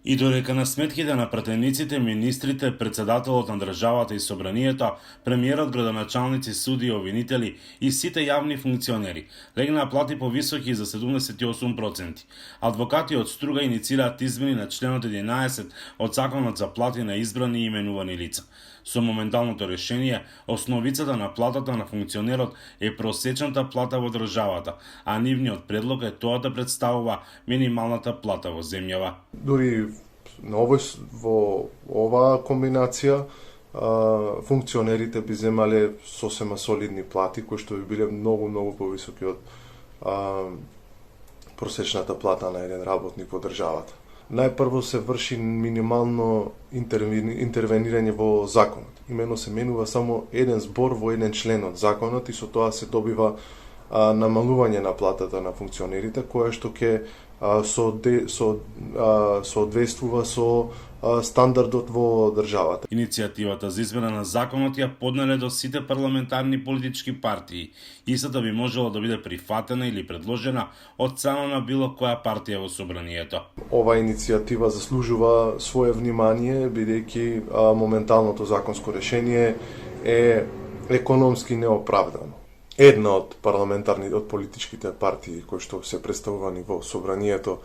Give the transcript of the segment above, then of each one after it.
И додека на сметките на пратениците, министрите, председателот на државата и собранието, премиерот, градоначалници, суди, обвинители и сите јавни функционери легнаа плати повисоки за 78%. Адвокатиот Струга иницираат измени на членот 11 од Законот за плати на избрани и именувани лица. Со моменталното решение, основицата на платата на функционерот е просечната плата во државата, а нивниот предлог е тоа да представува минималната плата во земјава. Дури во оваа комбинација функционерите би земале сосема солидни плати кои што би биле многу повисоки од просечната плата на еден работник во државата. Најпрво се врши минимално интервенирање во законот. Имено се менува само еден збор во еден член од законот и со тоа се добива намалување на платата на функционерите, кое што ќе соодветствува со стандардот во државата. Иницијативата за измена на законот ја поднале до сите парламентарни политички партии. Истата би можела да биде прифатена или предложена од страна на било која партија во собранието. Ова иницијатива заслужува свое внимание, бидејќи моменталното законско решение е економски неоправдано. Една од политичките партии кои што се представувани во собранието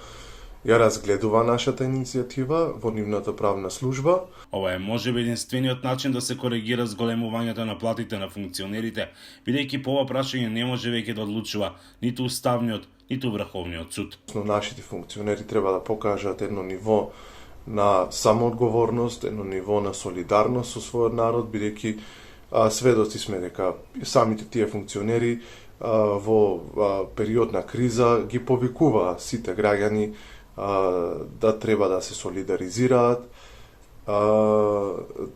ја разгледува нашата иницијатива во нивната правна служба. Ова е можеби единствениот начин да се коригира зголемувањето на платите на функционерите, бидејќи по ова прашање не може веќе да одлучува ниту уставниот, ниту врховниот суд. Но нашите функционери треба да покажат едно ниво на самоодговорност, едно ниво на солидарност со својот народ, бидејќи сведоци сме дека самите тие функционери во период на криза ги повикуваа сите граѓани да треба да се солидаризираат,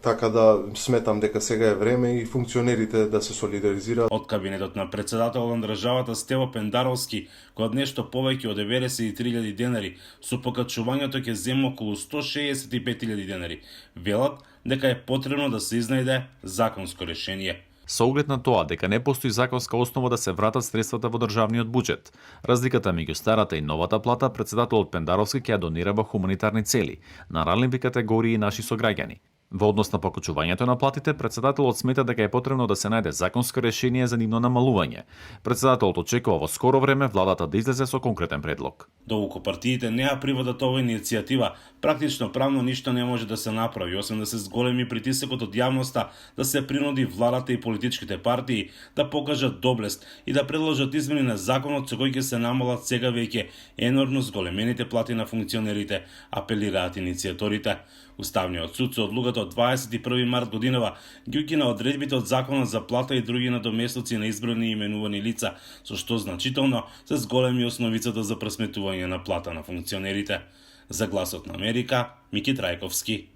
така да сметам дека сега е време и функционерите да се солидаризираат. Од кабинетот на председателот на државата Стево Пендаровски, кој од нешто повеќе од 93.000 денари, со покачувањето ќе зема околу 165.000 денари, велат дека е потребно да се изнајде законско решение. Со оглед на тоа дека не постои законска основа да се вратат средствата во државниот буџет. Разликата меѓу старата и новата плата председателот Пендаровски ќе ја донира во хуманитарни цели на ранливи категории наши сограѓани. Во однос на покачувањето на платите, председателот смета дека е потребно да се најде законско решение за нивно намалување. Председателот очекува во скоро време владата да излезе со конкретен предлог. Доколку партиите не ја приведат оваа иницијатива, практично правно ништо не може да се направи, освен да се зголеми притисокот од јавноста да се принуди владата и политичките партии да покажат доблест и да предложат измени на законот со кој ќе се намалат сега веќе енормно зголемените плати на функционерите, апелираат иницијаторите. Уставниот суд со одлуката од 21 март годинава ги укина одредбите од Законот за плата и други надоместоци на избрани и именувани лица, со што значително се зголеми основицата за пресметување на плата на функционерите. За Гласот на Америка, Мики Трајковски.